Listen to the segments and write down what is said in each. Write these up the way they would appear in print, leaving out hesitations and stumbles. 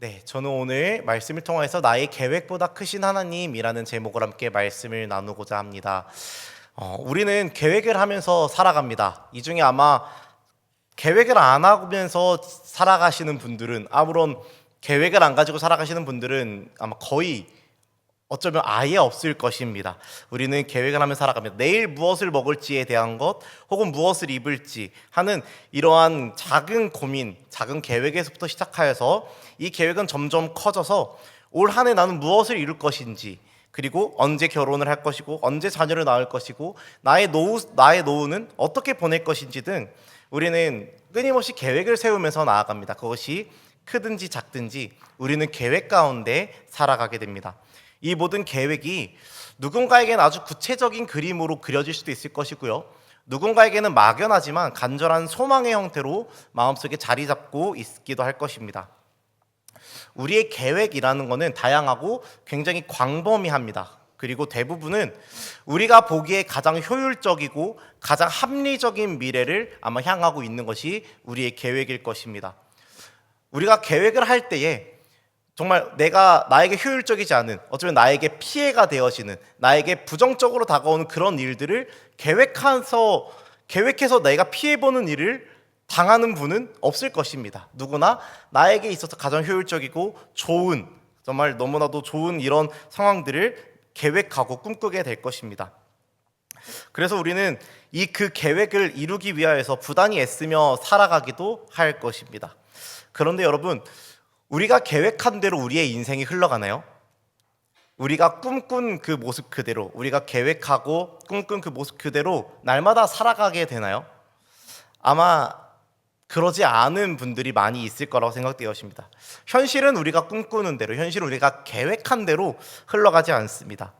네, 저는 오늘 말씀을 통해서 나의 계획보다 크신 하나님이라는 제목을 함께 말씀을 나누고자 합니다. 우리는 계획을 하면서 살아갑니다. 이 중에 아마 계획을 안 하면서 살아가시는 분들은, 아무런 계획을 안 가지고 살아가시는 분들은 아마 거의 어쩌면 아예 없을 것입니다. 우리는 계획을 하며 살아갑니다. 내일 무엇을 먹을지에 대한 것, 혹은 무엇을 입을지 하는 이러한 작은 고민, 작은 계획에서부터 시작하여서 이 계획은 점점 커져서 올 한 해 나는 무엇을 이룰 것인지, 그리고 언제 결혼을 할 것이고 언제 자녀를 낳을 것이고 나의 노후는 어떻게 보낼 것인지 등 우리는 끊임없이 계획을 세우면서 나아갑니다. 그것이 크든지 작든지 우리는 계획 가운데 살아가게 됩니다. 이 모든 계획이 누군가에게는 아주 구체적인 그림으로 그려질 수도 있을 것이고요, 누군가에게는 막연하지만 간절한 소망의 형태로 마음속에 자리 잡고 있기도 할 것입니다. 우리의 계획이라는 것은 다양하고 굉장히 광범위합니다. 그리고 대부분은 우리가 보기에 가장 효율적이고 가장 합리적인 미래를 아마 향하고 있는 것이 우리의 계획일 것입니다. 우리가 계획을 할 때에 정말 나에게 효율적이지 않은, 어쩌면 나에게 피해가 되어지는, 나에게 부정적으로 다가오는 그런 일들을 계획해서 내가 피해보는 일을 당하는 분은 없을 것입니다. 누구나 나에게 있어서 가장 효율적이고 좋은, 정말 너무나도 좋은 이런 상황들을 계획하고 꿈꾸게 될 것입니다. 그래서 우리는 그 계획을 이루기 위하여서 부단히 애쓰며 살아가기도 할 것입니다. 그런데 여러분, 우리가 계획한 대로 우리의 인생이 흘러가나요? 우리가 꿈꾼 그 모습 그대로, 우리가 계획하고 꿈꾼 그 모습 그대로 날마다 살아가게 되나요? 아마 그러지 않은 분들이 많이 있을 거라고 생각되어집니다. 현실은 우리가 꿈꾸는 대로, 현실은 우리가 계획한 대로 흘러가지 않습니다.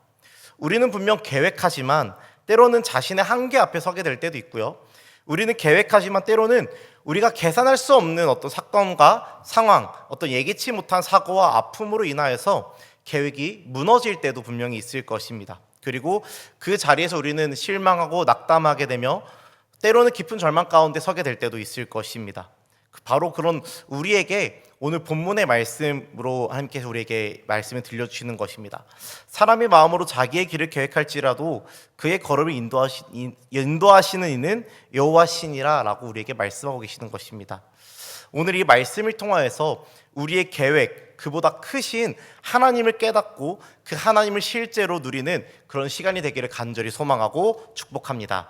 우리는 분명 계획하지만 때로는 자신의 한계 앞에 서게 될 때도 있고요, 우리는 계획하지만 때로는 우리가 계산할 수 없는 어떤 사건과 상황, 어떤 예기치 못한 사고와 아픔으로 인하여서 계획이 무너질 때도 분명히 있을 것입니다. 그리고 그 자리에서 우리는 실망하고 낙담하게 되며 때로는 깊은 절망 가운데 서게 될 때도 있을 것입니다. 바로 그런 우리에게 오늘 본문의 말씀으로 함께 우리에게 말씀을 들려주시는 것입니다. 사람의 마음으로 자기의 길을 계획할지라도 그의 걸음을 인도하시는 이는 여호와시니라 라고 우리에게 말씀하고 계시는 것입니다. 오늘 이 말씀을 통하여서 우리의 계획, 그보다 크신 하나님을 깨닫고 그 하나님을 실제로 누리는 그런 시간이 되기를 간절히 소망하고 축복합니다.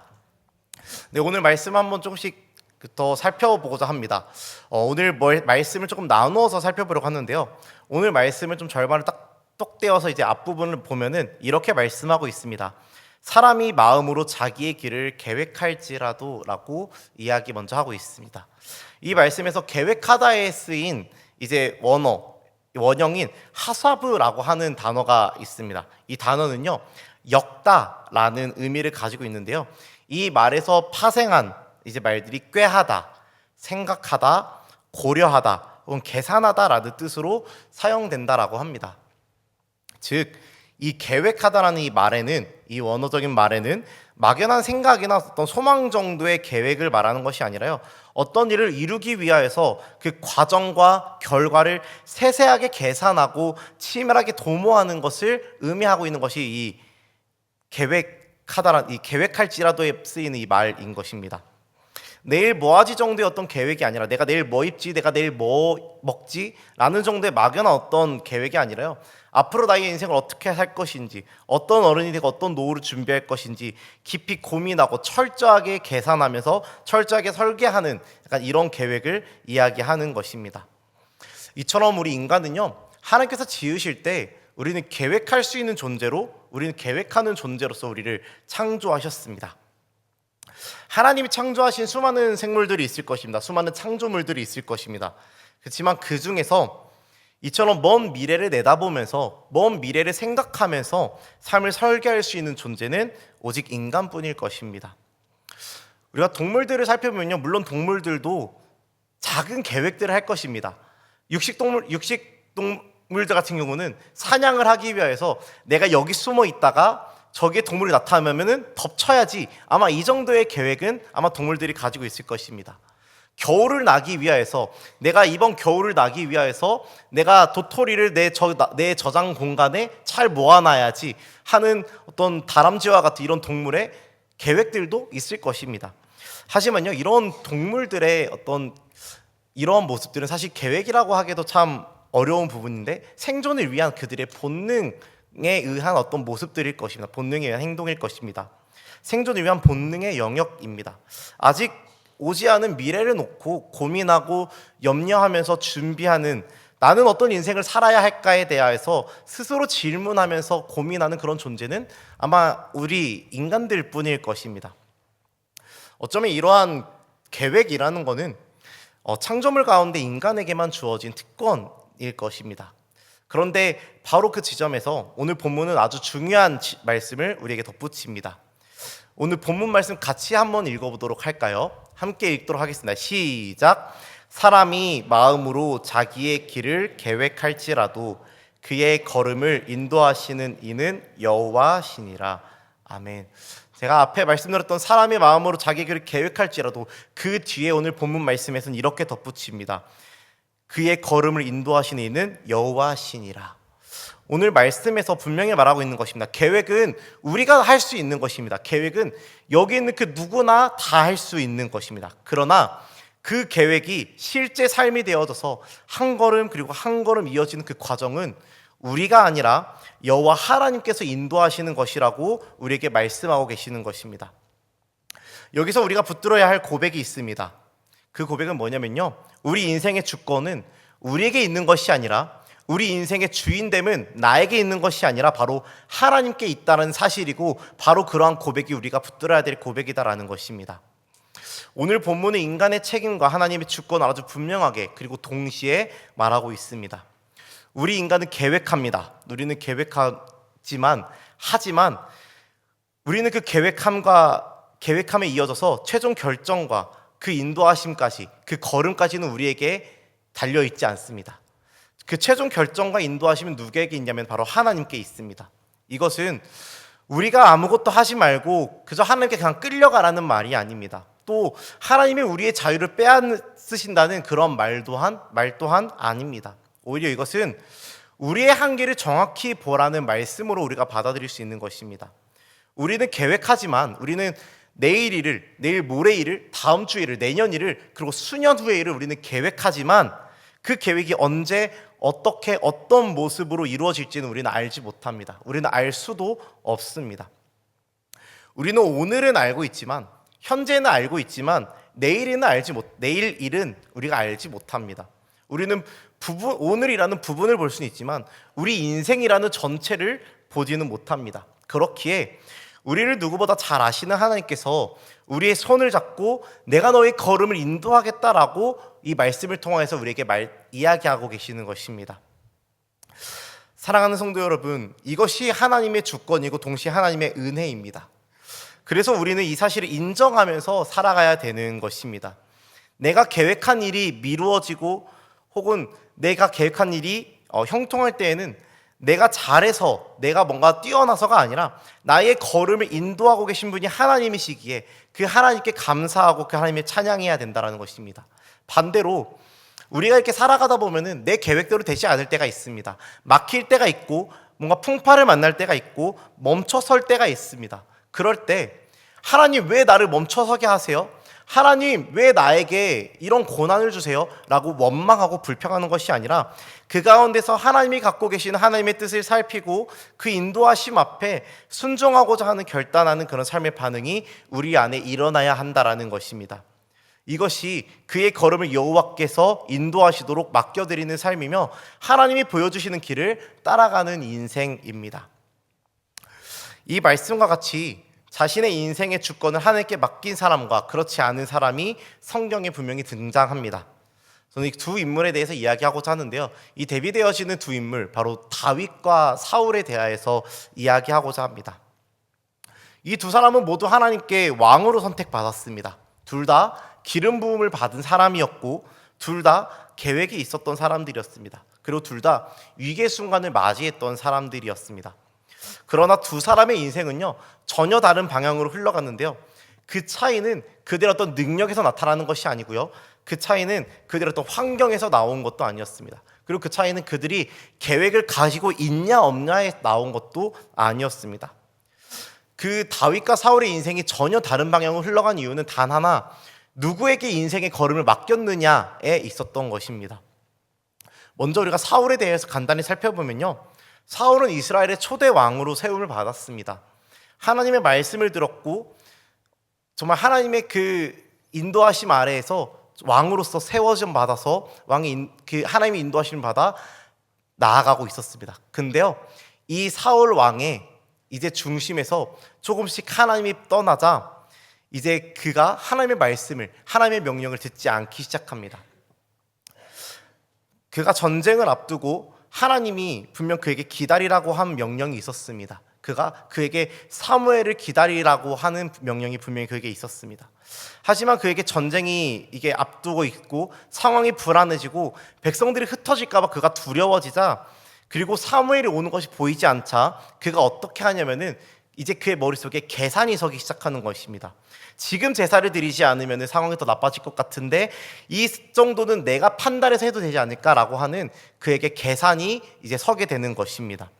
네, 오늘 말씀 한번 조금씩 더 살펴보고자 합니다. 오늘 말씀을 조금 나누어서 살펴보려고 하는데요, 오늘 말씀을 좀 절반을 똑 떼어서 이제 앞부분을 보면은 이렇게 말씀하고 있습니다. 사람이 마음으로 자기의 길을 계획할지라도 라고 이야기 먼저 하고 있습니다. 이 말씀에서 계획하다에 쓰인 이제 원형인 하사브라고 하는 단어가 있습니다. 이 단어는요, 엮다라는 의미를 가지고 있는데요, 이 말에서 파생한 이제 말들이 꾀하다, 생각하다, 고려하다, 혹은 계산하다라는 뜻으로 사용된다라고 합니다. 즉, 이 계획하다라는 이 말에는, 이 원어적인 말에는 막연한 생각이나 어떤 소망 정도의 계획을 말하는 것이 아니라요, 어떤 일을 이루기 위하여서 그 과정과 결과를 세세하게 계산하고 치밀하게 도모하는 것을 의미하고 있는 것이 이 계획할지라도에 쓰이는 이 말인 것입니다. 내일 뭐 하지 정도의 어떤 계획이 아니라, 내가 내일 뭐 입지, 내가 내일 뭐 먹지 라는 정도의 막연한 어떤 계획이 아니라요, 앞으로 나의 인생을 어떻게 살 것인지, 어떤 어른이 되고 어떤 노후를 준비할 것인지 깊이 고민하고 철저하게 계산하면서 철저하게 설계하는 약간 이런 계획을 이야기하는 것입니다. 이처럼 우리 인간은요, 하나님께서 지으실 때 우리는 계획할 수 있는 존재로, 우리는 계획하는 존재로서 우리를 창조하셨습니다. 하나님이 창조하신 수많은 생물들이 있을 것입니다. 수많은 창조물들이 있을 것입니다. 그렇지만 그 중에서 이처럼 먼 미래를 내다보면서, 먼 미래를 생각하면서 삶을 설계할 수 있는 존재는 오직 인간뿐일 것입니다. 우리가 동물들을 살펴보면요, 물론 동물들도 작은 계획들을 할 것입니다. 육식동물들 같은 경우는 사냥을 하기 위해서 내가 여기 숨어 있다가 저기에 동물이 나타나면은 덮쳐야지, 아마 이 정도의 계획은 아마 동물들이 가지고 있을 것입니다. 겨울을 나기 위하여서, 내가 이번 겨울을 나기 위하여서 내가 도토리를 내 저장 공간에 잘 모아놔야지 하는 어떤 다람쥐와 같은 이런 동물의 계획들도 있을 것입니다. 하지만요, 이런 동물들의 어떤 이러한 모습들은 사실 계획이라고 하기도 참 어려운 부분인데, 생존을 위한 그들의 본능에 의한 어떤 모습들일 것입니다. 본능에 의한 행동일 것입니다. 생존을 위한 본능의 영역입니다. 아직 오지 않은 미래를 놓고 고민하고 염려하면서 준비하는, 나는 어떤 인생을 살아야 할까에 대해서 스스로 질문하면서 고민하는 그런 존재는 아마 우리 인간들 뿐일 것입니다. 어쩌면 이러한 계획이라는 것은 창조물 가운데 인간에게만 주어진 특권일 것입니다. 그런데 바로 그 지점에서 오늘 본문은 아주 중요한 말씀을 우리에게 덧붙입니다. 오늘 본문 말씀 같이 한번 읽어보도록 할까요? 함께 읽도록 하겠습니다. 시작. 사람이 마음으로 자기의 길을 계획할지라도 그의 걸음을 인도하시는 이는 여호와시니라. 아멘. 제가 앞에 말씀드렸던 사람의 마음으로 자기의 길을 계획할지라도, 그 뒤에 오늘 본문 말씀에서는 이렇게 덧붙입니다. 그의 걸음을 인도하시는 이는 여호와시니라. 오늘 말씀에서 분명히 말하고 있는 것입니다. 계획은 우리가 할 수 있는 것입니다. 계획은 여기 있는 그 누구나 다 할 수 있는 것입니다. 그러나 그 계획이 실제 삶이 되어져서 한 걸음 그리고 한 걸음 이어지는 그 과정은 우리가 아니라 여호와 하나님께서 인도하시는 것이라고 우리에게 말씀하고 계시는 것입니다. 여기서 우리가 붙들어야 할 고백이 있습니다. 그 고백은 뭐냐면요, 우리 인생의 주권은 우리에게 있는 것이 아니라, 우리 인생의 주인됨은 나에게 있는 것이 아니라 바로 하나님께 있다는 사실이고, 바로 그러한 고백이 우리가 붙들어야 될 고백이다라는 것입니다. 오늘 본문은 인간의 책임과 하나님의 주권을 아주 분명하게 그리고 동시에 말하고 있습니다. 우리 인간은 계획합니다. 우리는 하지만 우리는 그 계획함에 이어져서 최종 결정과 그 인도하심까지, 그 걸음까지는 우리에게 달려있지 않습니다. 그 최종 결정과 인도하심은 누구에게 있냐면 바로 하나님께 있습니다. 이것은 우리가 아무것도 하지 말고 그저 하나님께 그냥 끌려가라는 말이 아닙니다. 또 하나님이 우리의 자유를 빼앗으신다는 그런 말 또한 아닙니다. 오히려 이것은 우리의 한계를 정확히 보라는 말씀으로 우리가 받아들일 수 있는 것입니다. 우리는 계획하지만, 우리는 내일 일을, 내일 모레 일을, 다음 주 일을, 내년 일을, 그리고 수년 후의 일을 우리는 계획하지만 그 계획이 언제, 어떻게, 어떤 모습으로 이루어질지는 우리는 알지 못합니다. 우리는 알 수도 없습니다. 우리는 오늘은 알고 있지만, 현재는 알고 있지만 내일 일은 우리가 알지 못합니다. 우리는 오늘이라는 부분을 볼 수는 있지만 우리 인생이라는 전체를 보지는 못합니다. 그렇기에 우리를 누구보다 잘 아시는 하나님께서 우리의 손을 잡고 내가 너의 걸음을 인도하겠다라고 이 말씀을 통해서 우리에게 이야기하고 계시는 것입니다. 사랑하는 성도 여러분, 이것이 하나님의 주권이고 동시에 하나님의 은혜입니다. 그래서 우리는 이 사실을 인정하면서 살아가야 되는 것입니다. 내가 계획한 일이 미루어지고 혹은 내가 계획한 일이 형통할 때에는 내가 잘해서, 내가 뭔가 뛰어나서가 아니라 나의 걸음을 인도하고 계신 분이 하나님이시기에 그 하나님께 감사하고 그 하나님을 찬양해야 된다는 것입니다. 반대로 우리가 이렇게 살아가다 보면은 내 계획대로 되지 않을 때가 있습니다. 막힐 때가 있고 뭔가 풍파를 만날 때가 있고 멈춰설 때가 있습니다. 그럴 때 하나님 왜 나를 멈춰서게 하세요? 하나님 왜 나에게 이런 고난을 주세요? 라고 원망하고 불평하는 것이 아니라 그 가운데서 하나님이 갖고 계시는 하나님의 뜻을 살피고 그 인도하심 앞에 순종하고자 하는 결단하는 그런 삶의 반응이 우리 안에 일어나야 한다라는 것입니다. 이것이 그의 걸음을 여호와께서 인도하시도록 맡겨드리는 삶이며 하나님이 보여주시는 길을 따라가는 인생입니다. 이 말씀과 같이 자신의 인생의 주권을 하나님께 맡긴 사람과 그렇지 않은 사람이 성경에 분명히 등장합니다. 저는 이 두 인물에 대해서 이야기하고자 하는데요, 이 대비되어지는 두 인물, 바로 다윗과 사울에 대하여서 이야기하고자 합니다. 이 두 사람은 모두 하나님께 왕으로 선택받았습니다. 둘 다 기름 부음을 받은 사람이었고 둘 다 계획이 있었던 사람들이었습니다. 그리고 둘 다 위기의 순간을 맞이했던 사람들이었습니다. 그러나 두 사람의 인생은요 전혀 다른 방향으로 흘러갔는데요, 그 차이는 그들의 어떤 능력에서 나타나는 것이 아니고요, 그 차이는 그들의 어떤 환경에서 나온 것도 아니었습니다. 그리고 그 차이는 그들이 계획을 가지고 있냐 없냐에 나온 것도 아니었습니다. 그 다윗과 사울의 인생이 전혀 다른 방향으로 흘러간 이유는 단 하나, 누구에게 인생의 걸음을 맡겼느냐에 있었던 것입니다. 먼저 우리가 사울에 대해서 간단히 살펴보면요, 사울은 이스라엘의 초대 왕으로 세움을 받았습니다. 하나님의 말씀을 들었고 정말 하나님의 그 인도하심 아래에서 왕으로서 세워짐 받아서 그 하나님의 인도하심을 받아 나아가고 있었습니다. 근데요, 이 사울 왕의 이제 중심에서 조금씩 하나님이 떠나자 이제 그가 하나님의 말씀을, 하나님의 명령을 듣지 않기 시작합니다. 그가 전쟁을 앞두고 하나님이 분명 그에게 기다리라고 한 명령이 있었습니다. 그가 그에게 사무엘을 기다리라고 하는 명령이 분명히 그에게 있었습니다. 하지만 그에게 전쟁이 이게 앞두고 있고 상황이 불안해지고 백성들이 흩어질까 봐 그가 두려워지자, 그리고 사무엘이 오는 것이 보이지 않자 그가 어떻게 하냐면은 이제 그의 머릿속에 계산이 서기 시작하는 것입니다. 지금 제사를 드리지 않으면 상황이 더 나빠질 것 같은데 이 정도는 내가 판단해서 해도 되지 않을까라고 하는 그에게 계산이 이제 서게 되는 것입니다.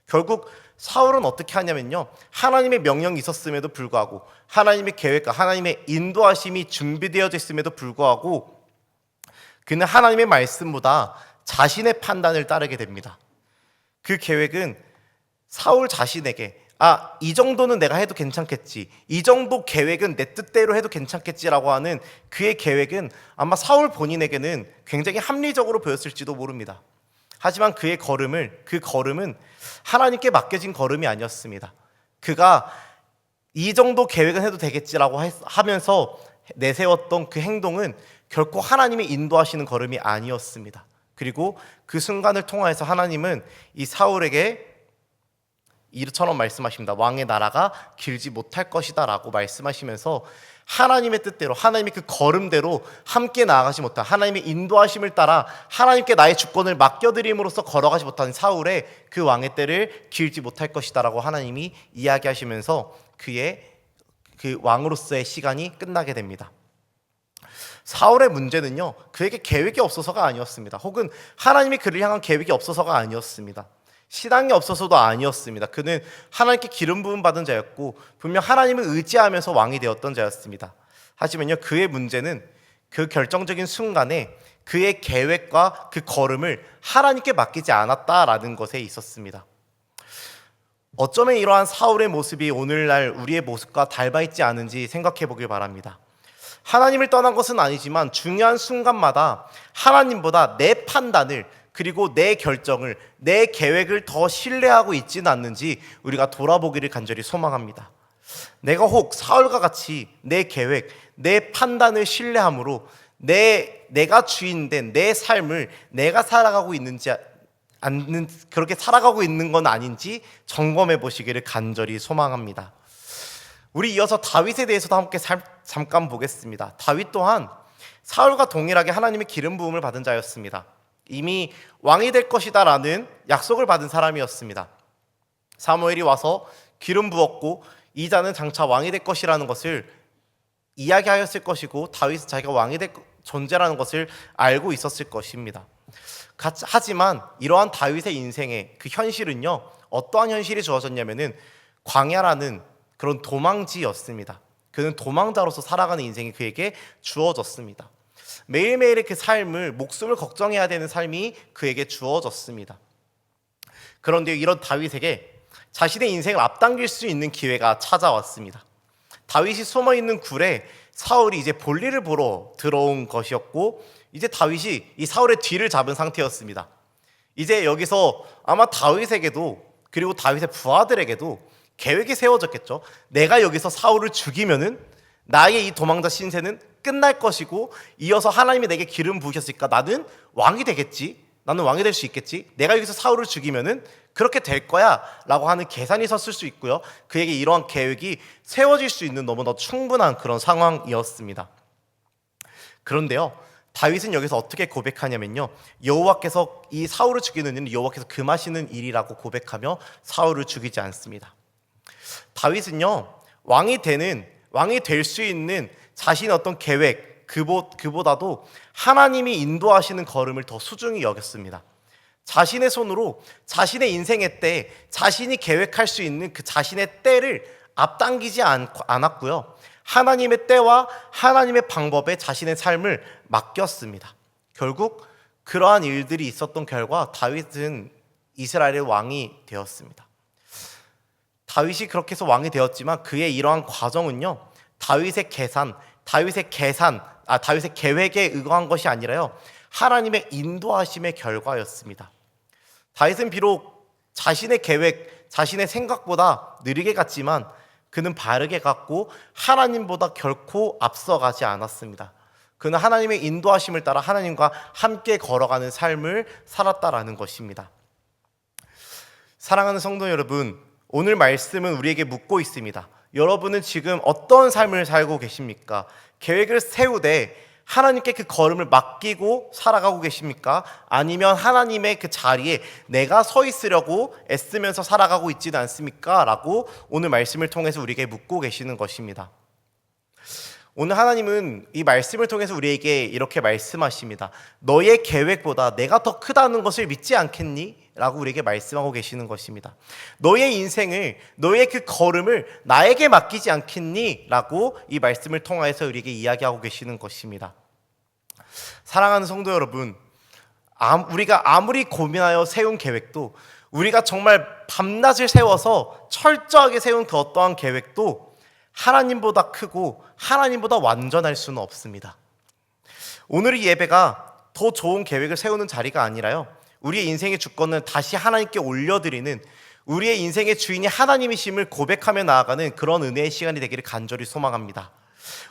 결국 사울은 어떻게 하냐면요, 하나님의 명령이 있었음에도 불구하고, 하나님의 계획과 하나님의 인도하심이 준비되어져 있음에도 불구하고 그는 하나님의 말씀보다 자신의 판단을 따르게 됩니다. 그 계획은 사울 자신에게 이 정도는 내가 해도 괜찮겠지, 이 정도 계획은 내 뜻대로 해도 괜찮겠지라고 하는 그의 계획은 아마 사울 본인에게는 굉장히 합리적으로 보였을지도 모릅니다. 하지만 그 걸음은 하나님께 맡겨진 걸음이 아니었습니다. 그가 이 정도 계획은 해도 되겠지라고 하면서 내세웠던 그 행동은 결코 하나님이 인도하시는 걸음이 아니었습니다. 그리고 그 순간을 통하여서 하나님은 이 사울에게 이처럼 말씀하십니다. 왕의 나라가 길지 못할 것이다 라고 말씀하시면서 하나님의 뜻대로, 하나님의 그 걸음대로 함께 나아가지 못한, 하나님의 인도하심을 따라 하나님께 나의 주권을 맡겨드림으로써 걸어가지 못한 사울의 그 왕의 때를 길지 못할 것이다 라고 하나님이 이야기하시면서 그의 그 왕으로서의 시간이 끝나게 됩니다. 사울의 문제는요, 그에게 계획이 없어서가 아니었습니다. 혹은 하나님이 그를 향한 계획이 없어서가 아니었습니다. 신앙이 없어서도 아니었습니다. 그는 하나님께 기름 부음 받은 자였고 분명 하나님을 의지하면서 왕이 되었던 자였습니다. 하지만요, 그의 문제는 그 결정적인 순간에 그의 계획과 그 걸음을 하나님께 맡기지 않았다라는 것에 있었습니다. 어쩌면 이러한 사울의 모습이 오늘날 우리의 모습과 닮아 있지 않은지 생각해 보길 바랍니다. 하나님을 떠난 것은 아니지만 중요한 순간마다 하나님보다 내 판단을, 그리고 내 결정을, 내 계획을 더 신뢰하고 있지는 않는지 우리가 돌아보기를 간절히 소망합니다. 내가 혹 사울과 같이 내 계획, 내 판단을 신뢰함으로 내가 주인된 내 삶을 내가 살아가고 있는지 그렇게 살아가고 있는 건 아닌지 점검해 보시기를 간절히 소망합니다. 우리 이어서 다윗에 대해서도 함께 잠깐 보겠습니다. 다윗 또한 사울과 동일하게 하나님의 기름 부음을 받은 자였습니다. 이미 왕이 될 것이다 라는 약속을 받은 사람이었습니다. 사무엘이 와서 기름 부었고 이 자는 장차 왕이 될 것이라는 것을 이야기하였을 것이고 다윗은 자기가 왕이 될 존재라는 것을 알고 있었을 것입니다. 하지만 이러한 다윗의 인생의 그 현실은요, 어떠한 현실이 주어졌냐면은 광야라는 그런 도망지였습니다. 그는 도망자로서 살아가는 인생이 그에게 주어졌습니다. 매일매일의 그 삶을, 목숨을 걱정해야 되는 삶이 그에게 주어졌습니다. 그런데 이런 다윗에게 자신의 인생을 앞당길 수 있는 기회가 찾아왔습니다. 다윗이 숨어있는 굴에 사울이 이제 볼일을 보러 들어온 것이었고, 이제 다윗이 이 사울의 뒤를 잡은 상태였습니다. 이제 여기서 아마 다윗에게도, 그리고 다윗의 부하들에게도 계획이 세워졌겠죠. 내가 여기서 사울을 죽이면은 나의 이 도망자 신세는 끝날 것이고, 이어서 하나님이 내게 기름 부으셨으니까 나는 왕이 되겠지, 나는 왕이 될 수 있겠지, 내가 여기서 사울을 죽이면은 그렇게 될 거야 라고 하는 계산이 섰을 수 있고요, 그에게 이러한 계획이 세워질 수 있는 너무나 충분한 그런 상황이었습니다. 그런데요, 다윗은 여기서 어떻게 고백하냐면요, 여호와께서 이 사울을 죽이는 일은 여호와께서 금하시는 일이라고 고백하며 사울을 죽이지 않습니다. 다윗은요, 왕이 될 수 있는 자신의 어떤 계획, 그보다도 하나님이 인도하시는 걸음을 더 소중히 여겼습니다. 자신의 손으로 자신의 인생의 때, 자신이 계획할 수 있는 그 자신의 때를 앞당기지 않았고요. 하나님의 때와 하나님의 방법에 자신의 삶을 맡겼습니다. 결국 그러한 일들이 있었던 결과 다윗은 이스라엘의 왕이 되었습니다. 다윗이 그렇게 해서 왕이 되었지만 그의 이러한 과정은요, 다윗의 계획에 의거한 것이 아니라요, 하나님의 인도하심의 결과였습니다. 다윗은 비록 자신의 계획, 자신의 생각보다 느리게 갔지만 그는 바르게 갔고 하나님보다 결코 앞서가지 않았습니다. 그는 하나님의 인도하심을 따라 하나님과 함께 걸어가는 삶을 살았다라는 것입니다. 사랑하는 성도 여러분, 오늘 말씀은 우리에게 묻고 있습니다. 여러분은 지금 어떤 삶을 살고 계십니까? 계획을 세우되 하나님께 그 걸음을 맡기고 살아가고 계십니까? 아니면 하나님의 그 자리에 내가 서 있으려고 애쓰면서 살아가고 있지는 않습니까? 라고 오늘 말씀을 통해서 우리에게 묻고 계시는 것입니다. 오늘 하나님은 이 말씀을 통해서 우리에게 이렇게 말씀하십니다. 너의 계획보다 내가 더 크다는 것을 믿지 않겠니? 라고 우리에게 말씀하고 계시는 것입니다. 너의 인생을, 너의 그 걸음을 나에게 맡기지 않겠니? 라고 이 말씀을 통해서 우리에게 이야기하고 계시는 것입니다. 사랑하는 성도 여러분, 우리가 아무리 고민하여 세운 계획도, 우리가 정말 밤낮을 세워서 철저하게 세운 그 어떠한 계획도 하나님보다 크고 하나님보다 완전할 수는 없습니다. 오늘 이 예배가 더 좋은 계획을 세우는 자리가 아니라요, 우리의 인생의 주권을 다시 하나님께 올려드리는, 우리의 인생의 주인이 하나님이심을 고백하며 나아가는 그런 은혜의 시간이 되기를 간절히 소망합니다.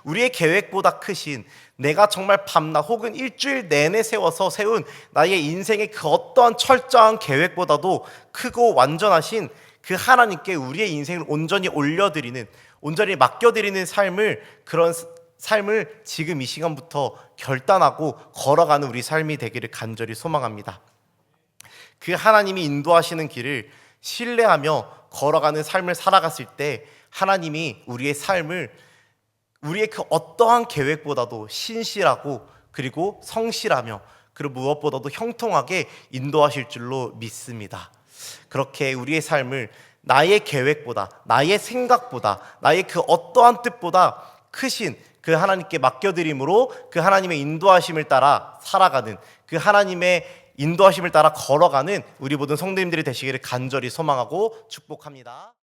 우리의 계획보다 크신, 내가 정말 밤낮 혹은 일주일 내내 세운 나의 인생의 그 어떠한 철저한 계획보다도 크고 완전하신 그 하나님께 우리의 인생을 온전히 올려드리는, 온전히 맡겨드리는 그런 삶을 지금 이 시간부터 결단하고 걸어가는 우리 삶이 되기를 간절히 소망합니다. 그 하나님이 인도하시는 길을 신뢰하며 걸어가는 삶을 살아갔을 때 하나님이 우리의 삶을 우리의 그 어떠한 계획보다도 신실하고 그리고 성실하며 그리고 무엇보다도 형통하게 인도하실 줄로 믿습니다. 그렇게 우리의 삶을 나의 계획보다, 나의 생각보다, 나의 그 어떠한 뜻보다 크신 그 하나님께 맡겨드림으로 그 하나님의 인도하심을 따라 살아가는, 그 하나님의 인도하심을 따라 걸어가는 우리 모든 성도님들이 되시기를 간절히 소망하고 축복합니다.